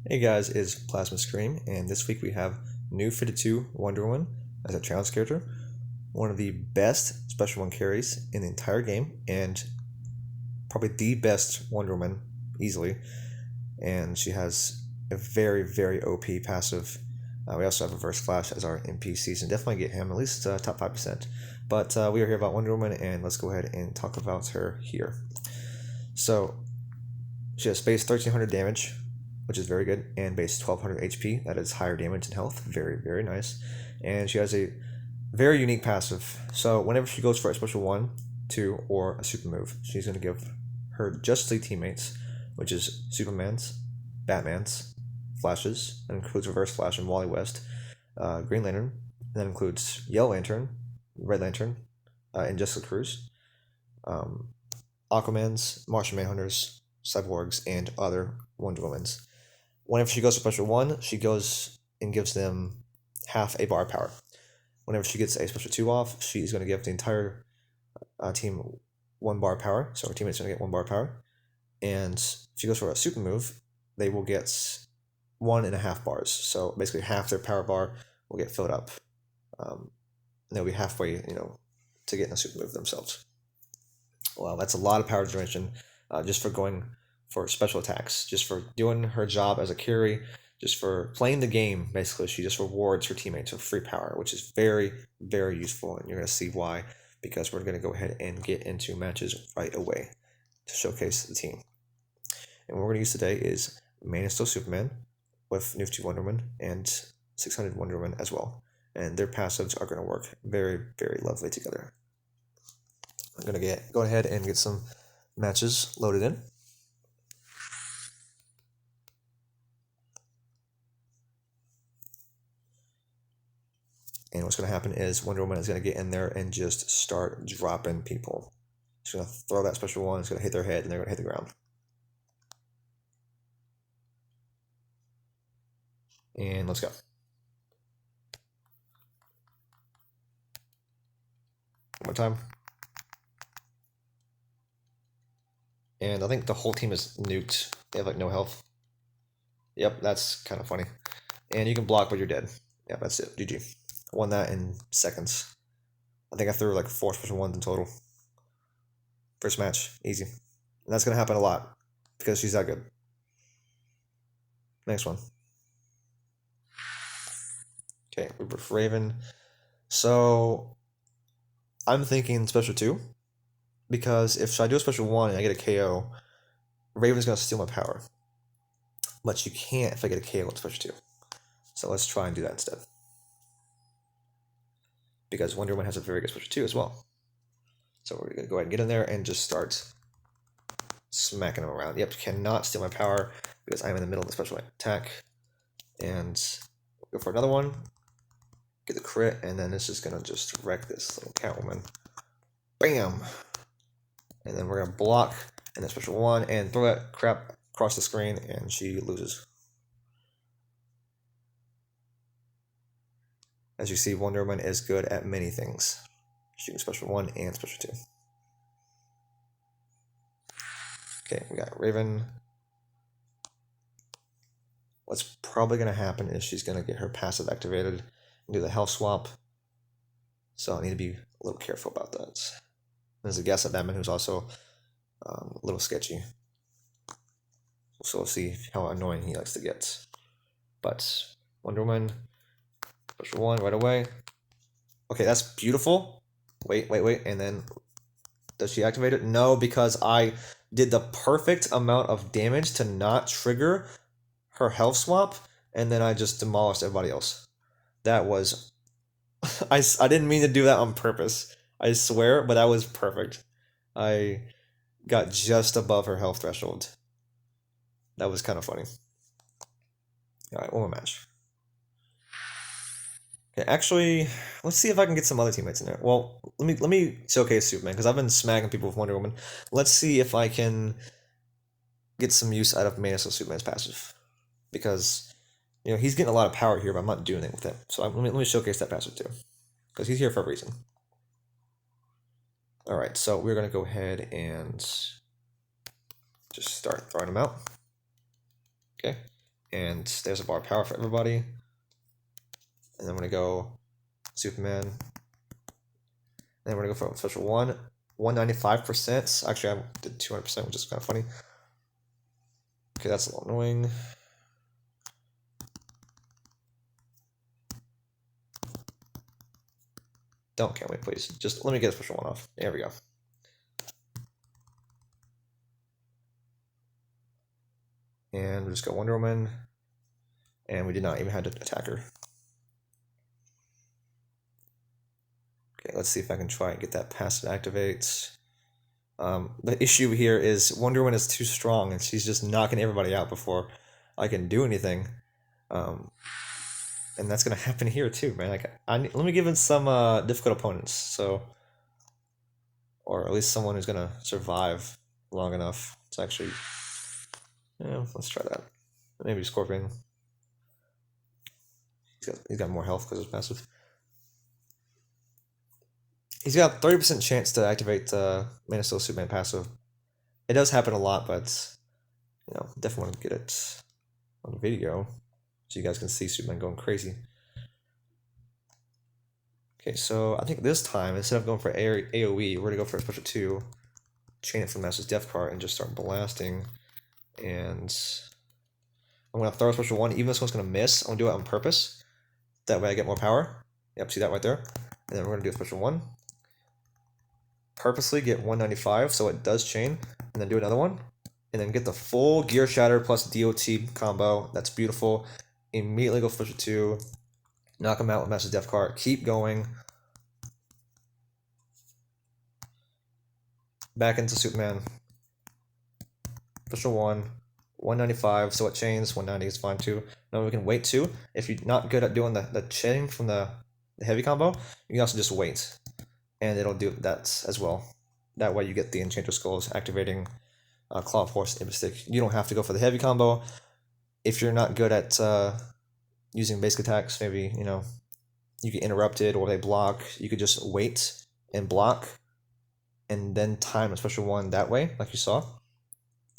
Hey guys, it's PlazmaScream, and this week we have new 52 Wonder Woman as a challenge character. One of the best Special 1 carries in the entire game, and probably the best Wonder Woman, easily. And she has a very, very OP passive. We also have Reverse Flash as our NPCs, and definitely get him at least top 5%. But we are here about Wonder Woman, and let's go ahead and talk about her here. So, she has base 1300 damage, which is very good, and base 1200 HP. That is higher damage and health. Very, very nice. And she has a very unique passive. So whenever she goes for a special 1, 2, or a super move, she's going to give her Justice League teammates, which is Superman's, Batman's, Flash's, that includes Reverse Flash and Wally West, Green Lantern, and that includes Yellow Lantern, Red Lantern, and Jessica Cruz, Aquaman's, Martian Manhunters, Cyborgs, and other Wonder Womans. Whenever she goes for special 1, she goes and gives them half a bar power. Whenever she gets a special 2 off, she's going to give the entire team 1 bar power. So her teammates are going to get 1 bar power. And if she goes for a super move, they will get 1.5 bars. So basically half their power bar will get filled up. And they'll be halfway, to get in a super move themselves. Well, that's a lot of power generation just for going for special attacks, just for doing her job as a carry, just for playing the game. Basically, she just rewards her teammates with free power, which is very, very useful, and you're going to see why, because we're going to go ahead and get into matches right away to showcase the team. And what we're going to use today is Man of Steel Superman with New 2 Wonder Woman and 600 Wonder Woman as well, and their passives are going to work very, very lovely together. I'm going to go ahead and get some matches loaded in. And what's going to happen is Wonder Woman is going to get in there and just start dropping people. She's going to throw that special 1, it's going to hit their head, and they're going to hit the ground. And let's go. One more time. And I think the whole team is nuked. They have no health. Yep, that's kind of funny. And you can block, but you're dead. Yep, that's it. GG. Won that in seconds. I think I threw 4 special 1s in total. First match, easy. And that's going to happen a lot because she's that good. Next one. Okay, Rebirth Raven. So I'm thinking special 2 because if I do a special 1 and I get a KO, Raven's going to steal my power. But you can't if I get a KO with special 2. So let's try and do that instead. Because Wonder Woman has a very good special 2 as well. So we're going to go ahead and get in there and just start smacking them around. Yep, cannot steal my power because I'm in the middle of the special attack. And go for another one. Get the crit, and then it's just going to just wreck this little Catwoman. Bam! And then we're going to block and then special 1 and throw that crap across the screen, and she loses. As you see, Wonder Woman is good at many things. Shooting special 1 and special 2. Okay, we got Raven. What's probably going to happen is she's going to get her passive activated and do the health swap. So I need to be a little careful about that. There's a guess at Batman who's also a little sketchy. So we'll see how annoying he likes to get. But Wonder Woman, special 1 right away. Okay, that's beautiful. Wait. And then does she activate it? No, because I did the perfect amount of damage to not trigger her health swap, and then I just demolished everybody else. That was... I didn't mean to do that on purpose. I swear, but that was perfect. I got just above her health threshold. That was kind of funny. Alright, one more match. Okay, actually, let's see if I can get some other teammates in there. Well, let me showcase Superman, because I've been smacking people with Wonder Woman. Let's see if I can get some use out of Man of Steel Superman's passive. Because, he's getting a lot of power here, but I'm not doing anything with it. So let me showcase that passive too. Because he's here for a reason. Alright, so we're going to go ahead and just start throwing him out. Okay, And there's a bar of power for everybody. And then I'm going to go Superman. And then we're going to go for special 1. 195%. Actually, I did 200%, which is kind of funny. Okay, that's a little annoying. Can't wait, please. Just let me get a special 1 off. There we go. And we'll just go Wonder Woman. And we did not even have to attack her. Okay, let's see if I can try and get that passive activate. The issue here is Wonder Woman is too strong, and she's just knocking everybody out before I can do anything. And that's gonna happen here too, man. Like, let me give it some difficult opponents, so, or at least someone who's gonna survive long enough to actually. Yeah, let's try that. Maybe Scorpion. He's got more health because of passive. He's got 30% chance to activate Man of Steel Superman passive. It does happen a lot, but definitely want to get it on video so you guys can see Superman going crazy. Okay, so I think this time, instead of going for AoE, we're going to go for a special 2, chain it from Master's Death Card, and just start blasting. And I'm going to throw a special 1, even though this one's going to miss. I'm going to do it on purpose. That way I get more power. Yep, see that right there? And then we're going to do a special 1. Purposely get 195 so it does chain, and then do another one. And then get the full Gear Shatter plus DOT combo. That's beautiful. Immediately go for special 2. Knock him out with Master's Death Card. Keep going. Back into Superman. Special 1. 195, so it chains. 190 is fine too. Now we can wait too. If you're not good at doing the chain from the heavy combo, you can also just wait. And it'll do that as well. That way you get the Enchanter Skulls activating Claw of Horse and Stick. You don't have to go for the heavy combo. If you're not good at using basic attacks, maybe, you get interrupted or they block, you could just wait and block and then time a special 1 that way, like you saw.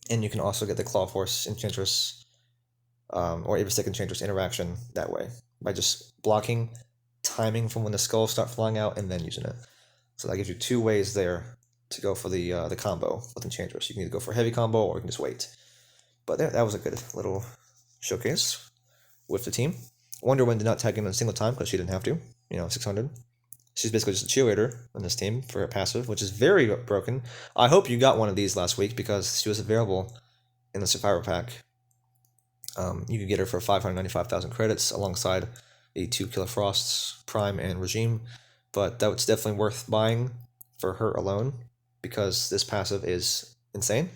And you can also get the Claw of Horse Enchantress or Avis Stick Enchantress interaction that way by just blocking, timing from when the skulls start flying out, and then using it. So that gives you 2 ways there to go for the combo with Enchantress. You can either go for a heavy combo or you can just wait. But that was a good little showcase with the team. Wonder Woman did not tag in a single time because she didn't have to. 600. She's basically just a cheerleader on this team for her passive, which is very broken. I hope you got one of these last week because she was available in the Survivor Pack. You could get her for 595,000 credits alongside the 2 Killer Frosts, Prime and Regime. But that was definitely worth buying for her alone because this passive is insane.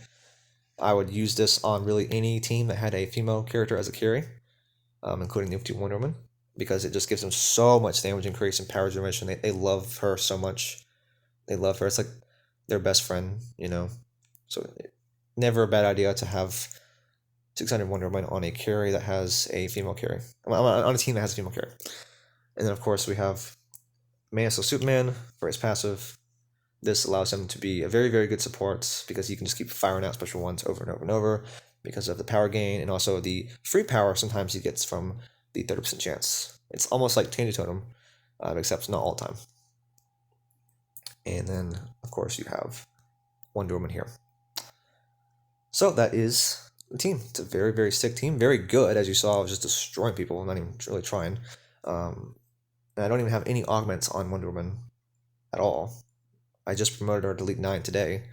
I would use this on really any team that had a female character as a carry, including the Wonder Woman, because it just gives them so much damage increase and power generation. They love her so much. They love her. It's like their best friend, So never a bad idea to have 600 Wonder Woman on a carry that has a female carry. On a team that has a female carry. And then, of course, we have Man of Steel Superman for his passive. This allows him to be a very, very good support because he can just keep firing out special 1s over and over and over because of the power gain and also the free power sometimes he gets from the 30% chance. It's almost like Tainted Totem, except not all the time. And then, of course, you have Wonder Woman here. So that is the team. It's a very, very sick team. Very good, as you saw. I was just destroying people, not even really trying. And I don't even have any augments on Wonder Woman at all. I just promoted her to Elite 9 today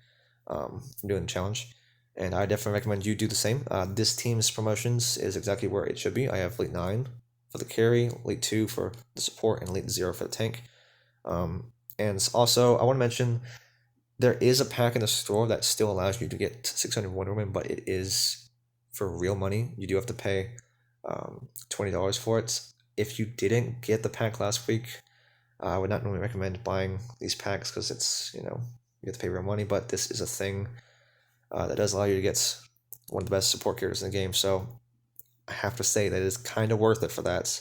from doing the challenge. And I definitely recommend you do the same. This team's promotions is exactly where it should be. I have Elite 9 for the carry, Elite 2 for the support, and Elite 0 for the tank. And also, I want to mention, there is a pack in the store that still allows you to get 600 Wonder Woman, but it is for real money. You do have to pay $20 for it. If you didn't get the pack last week, I would not normally recommend buying these packs because it's, you have to pay real money, but this is a thing that does allow you to get one of the best support characters in the game. So I have to say that it's kind of worth it for that.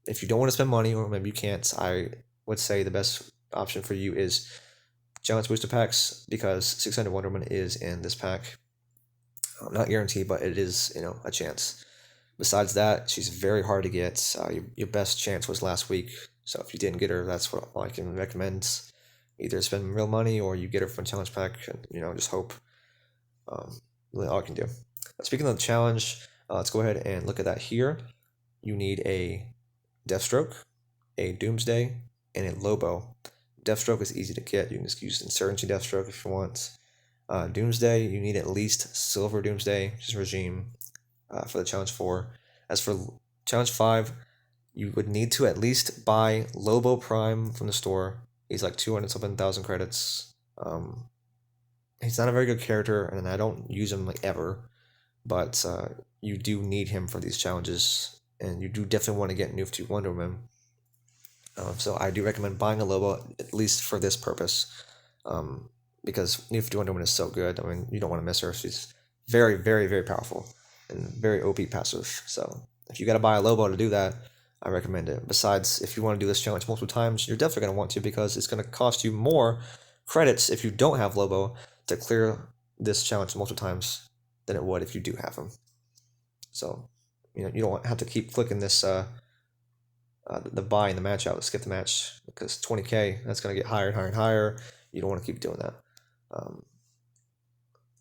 If you don't want to spend money, or maybe you can't, I would say the best option for you is Giants Booster Packs because 600 Wonder Woman is in this pack. Not guaranteed, but it is, a chance. Besides that, she's very hard to get. Your best chance was last week, so if you didn't get her, that's what I can recommend. Either spend real money or you get her from challenge pack, and just hope. Really all I can do. Speaking of the challenge, let's go ahead and look at that here. You need a Deathstroke, a Doomsday, and a Lobo. Deathstroke is easy to get. You can just use Insurgency Deathstroke if you want. Doomsday, you need at least Silver Doomsday, which is Regime, for the Challenge 4. As for Challenge 5, you would need to at least buy Lobo Prime from the store. He's like 200-something thousand credits. He's not a very good character, and I don't use him like ever, but you do need him for these challenges, and you do definitely want to get Noof 2 Wonder Woman. So I do recommend buying a Lobo, at least for this purpose, because Noof 2 Wonder Woman is so good. I mean, you don't want to miss her. She's very, very, very powerful and very OP passive. So if you got to buy a Lobo to do that, I recommend it. Besides, if you want to do this challenge multiple times, you're definitely going to want to, because it's going to cost you more credits if you don't have Lobo to clear this challenge multiple times than it would if you do have him. So, you don't have to keep clicking this the buy in the match out, skip the match, because 20k, that's going to get higher and higher and higher. You don't want to keep doing that.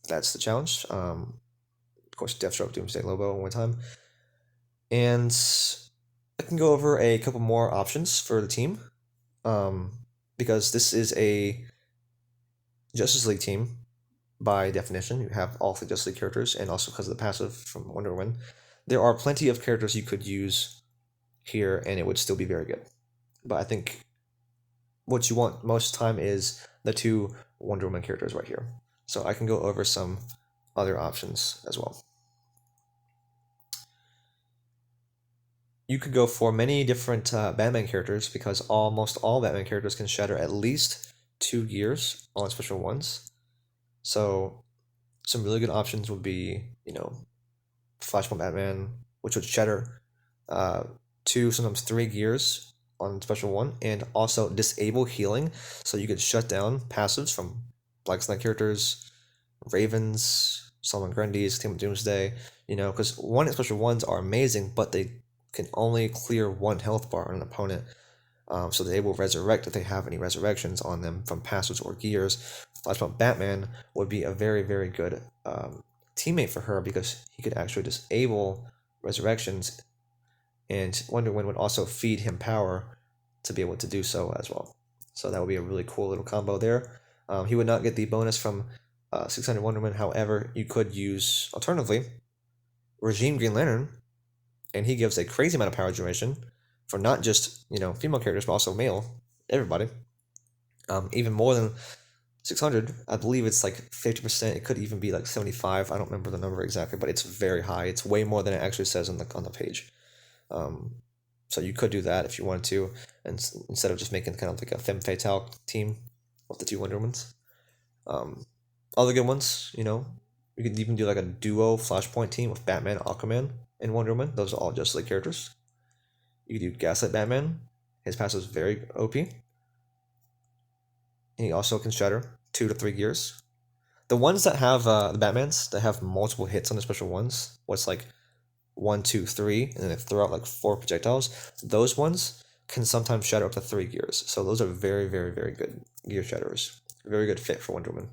That's the challenge. Of course, Deathstroke, Doomsday, Lobo one time. And I can go over a couple more options for the team, because this is a Justice League team by definition. You have all the Justice League characters, and also because of the passive from Wonder Woman, there are plenty of characters you could use here, and it would still be very good. But I think what you want most of the time is the 2 Wonder Woman characters right here. So I can go over some other options as well. You could go for many different Batman characters, because almost all Batman characters can shatter at least 2 gears on special ones. So some really good options would be, Flashpoint Batman, which would shatter 2, sometimes 3 gears on special 1, and also disable healing, so you could shut down passives from Black Knight characters, Ravens, Solomon Grundy's, Team of Doomsday, because 1 and special 1s are amazing, but they can only clear 1 health bar on an opponent. So they will resurrect if they have any resurrections on them from passives or gears. Flashpoint Batman would be a very, very good teammate for her, because he could actually disable resurrections, and Wonder Woman would also feed him power to be able to do so as well. So that would be a really cool little combo there. He would not get the bonus from 600 Wonder Woman. However, you could use, alternatively, Regime Green Lantern, and he gives a crazy amount of power generation for not just, female characters, but also male, everybody. Even more than 600, I believe it's like 50%. It could even be like 75. I don't remember the number exactly, but it's very high. It's way more than it actually says on the page. So you could do that if you wanted to, and instead of just making kind of like a femme fatale team with the 2 Wonder Womans. Other good ones, you could even do like a duo Flashpoint team with Batman, Aquaman, and Wonder Woman. Those are all Justice League characters. You could do Gaslight Batman. His passive is very OP. And he also can shatter 2 to 3 gears. The ones that have the Batmans that have multiple hits on the special ones, what's like 1, 2, 3, and then they throw out like 4 projectiles, those ones can sometimes shatter up to 3 gears. So those are very, very, very good gear shatterers. Very good fit for Wonder Woman.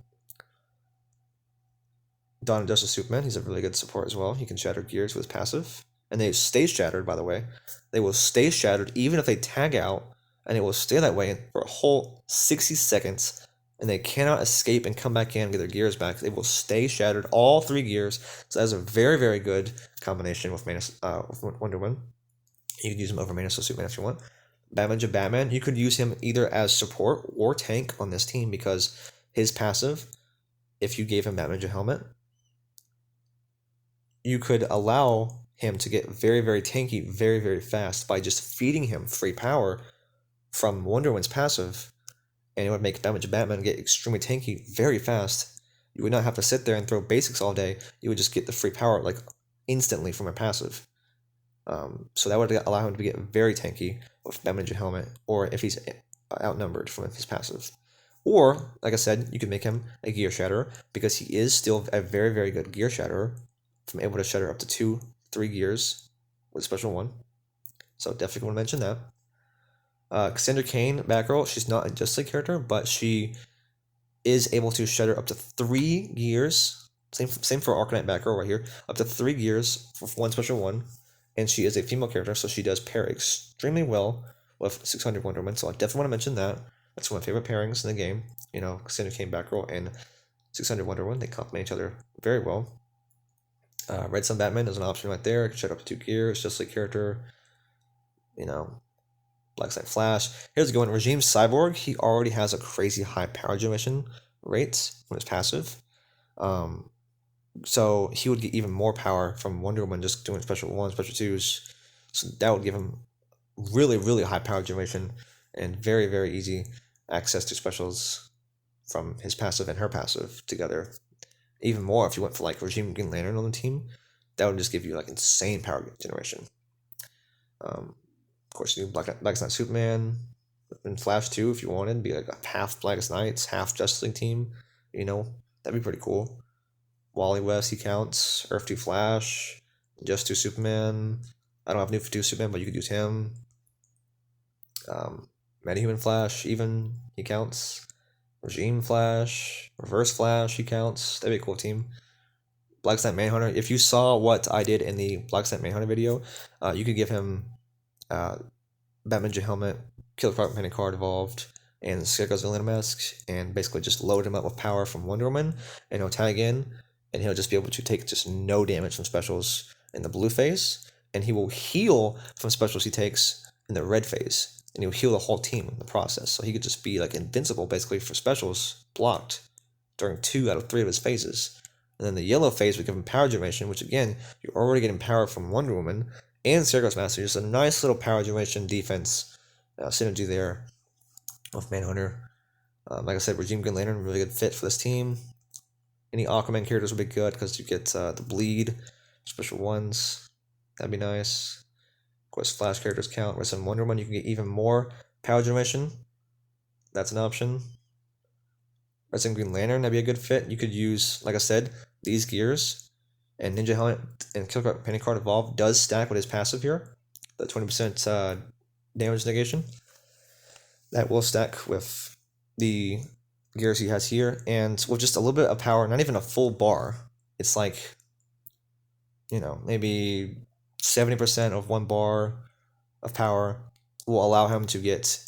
Dawn of Justice Superman, he's a really good support as well. He can shatter gears with passive. And they stay shattered, by the way. They will stay shattered even if they tag out, and it will stay that way for a whole 60 seconds, and they cannot escape and come back in and get their gears back. They will stay shattered, all 3 gears. So that's a very, very good combination with Wonder Woman. You can use him over Man of Steel Superman if you want. Batman, you could use him either as support or tank on this team, because his passive, if you gave him Batman helmet, you could allow him to get very, very tanky very, very fast by just feeding him free power from Wonder Woman's passive, and it would make Batman get extremely tanky very fast. You would not have to sit there and throw basics all day. You would just get the free power like instantly from a passive. So that would allow him to get very tanky with Batman helmet, or if he's outnumbered from his passive. Or, like I said, you can make him a gear shatterer because he is still a very, very good gear shatterer. From able to shatter up to 2-3 gears with special 1. So definitely want to mention that. Cassandra Cain, Batgirl, she's not a Justice League character, but she is able to shatter up to 3 gears. Same for Arcanite Batgirl right here. Up to 3 gears for 1 special 1. And she is a female character, so she does pair extremely well with 600 Wonder Woman. So I definitely want to mention that. That's one of my favorite pairings in the game. You know, Cassandra Cain Batgirl and 600 Wonder Woman. They complement each other very well. Red Sun Batman is an option right there. I can shatter up to 2 gears. Just like character. You know, Black Knight Flash. Here's a good one. Regime Cyborg. He already has a crazy high power generation rate when it's passive. So he would get even more power from Wonder Woman just doing special 1s, special 2s. So that would give him really, really high power generation and very, very easy access to specials from his passive and her passive together. Even more if you went for like Regime Green Lantern on the team, that would just give you like insane power generation. Of course, you do Blackest Night Superman and Flash too if you wanted. Be like a half Blackest Nights, half Justice League team. You know, that'd be pretty cool. Wally West, he counts. Earth 2 Flash. Just 2 Superman. I don't have New 2 Superman, but you could use him. Metahuman Flash, even, he counts. Regime Flash. Reverse Flash, he counts. That'd be a cool team. Black Knight Manhunter. If you saw what I did in the Black Knight Manhunter video, you could give him Batman Helmet, Killer Croc Panic Card evolved, and Scarecrow's Villain Mask, and basically just load him up with power from Wonder Woman, and he'll tag in, and he'll just be able to take just no damage from specials in the blue phase, and he will heal from specials he takes in the red phase, and he'll heal the whole team in the process. So he could just be like invincible basically for specials blocked during 2 out of 3 of his phases. And then the yellow phase would give him power generation, which again, you're already getting power from Wonder Woman and Scarecrow's Master. Just a nice little power generation defense synergy there with Manhunter. Like I said, Regime Green Lantern, really good fit for this team. Any Aquaman characters would be good because you get the bleed, special 1s. That'd be nice. Of course, Flash characters count. With some Wonder Woman, you can get even more power generation. That's an option. Red Sun Green Lantern, that'd be a good fit. You could use, like I said, these gears. And Ninja Helmet and Killer Croc Penny Card Evolve does stack with his passive here. The 20% damage negation. That will stack with the gears he has here. And with just a little bit of power, not even a full bar. It's like, you know, maybe 70% of 1 bar of power will allow him to get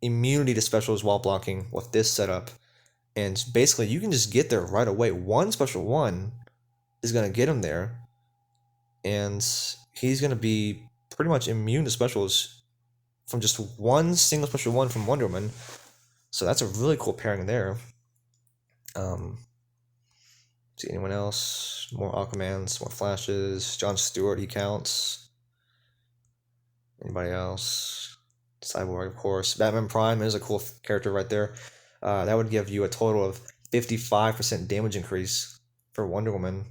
immunity to specials while blocking with this setup. And basically, you can just get there right away. 1 special 1 is going to get him there. And he's going to be pretty much immune to specials from just 1 single special 1 from Wonder Woman. So that's a really cool pairing there. See anyone else? More Aquamans, more Flashes. John Stewart, he counts. Anybody else? Cyborg, of course. Batman Prime is a cool character right there. That would give you a total of 55% damage increase for Wonder Woman.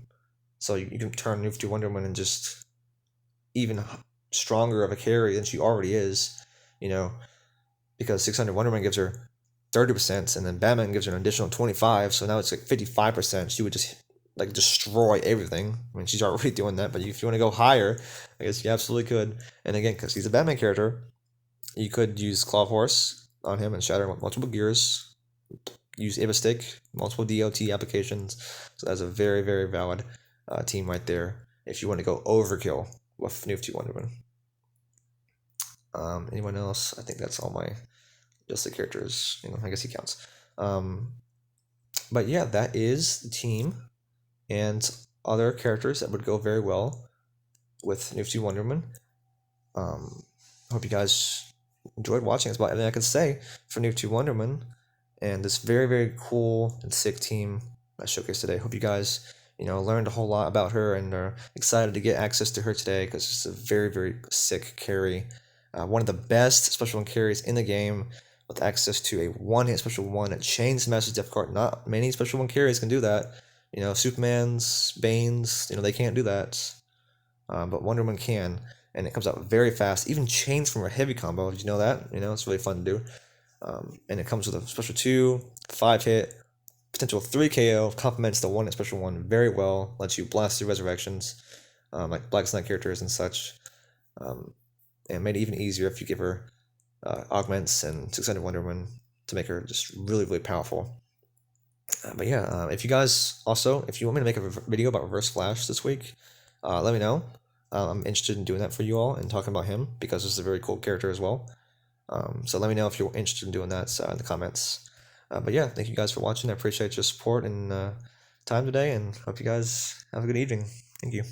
So you can turn Noof to Wonder Woman and just even stronger of a carry than she already is, you know, because 600 Wonder Woman gives her 30%, and then Batman gives her an additional 25%, so now it's like 55%. She would just like destroy everything. I mean, she's already doing that, but if you want to go higher, I guess you absolutely could. And again, because he's a Batman character, you could use Claw Horse on him and shatter multiple gears. Use Ibistic, multiple DOT applications. So that's a very, very valid team right there if you want to go overkill with Noof 2 Wonder Woman. Anyone else? I think that's all my just the characters. You know, I guess he counts. But yeah, that is the team and other characters that would go very well with Noof 2 Wonder Woman. Hope you guys enjoyed watching. That's about everything I can say for Noof 2 Wonder Woman and this very, very cool and sick team I showcased today. Hope you guys, you know, learned a whole lot about her and are excited to get access to her today because it's a very, very sick carry. One of the best special 1 carries in the game with access to a 1-hit special 1 that chains Master's Death Card. Not many special 1 carries can do that. You know, Superman's, Bane's, you know, they can't do that. But Wonder Woman can, and it comes out very fast. Even chains from a heavy combo. Did you know that? You know, it's really fun to do. And it comes with a special 2, 5-hit, potential 3 KO, complements the 1-hit special 1 very well, lets you blast through resurrections, like Black Knight characters and such, and made it even easier if you give her augments and 600 Wonder Woman to make her just really, really powerful. But yeah, if you guys also, if you want me to make a video about Reverse Flash this week, let me know. I'm interested in doing that for you all and talking about him because this is a very cool character as well. So let me know if you're interested in doing that in the comments. But yeah, thank you guys for watching. I appreciate your support and time today, and hope you guys have a good evening. Thank you.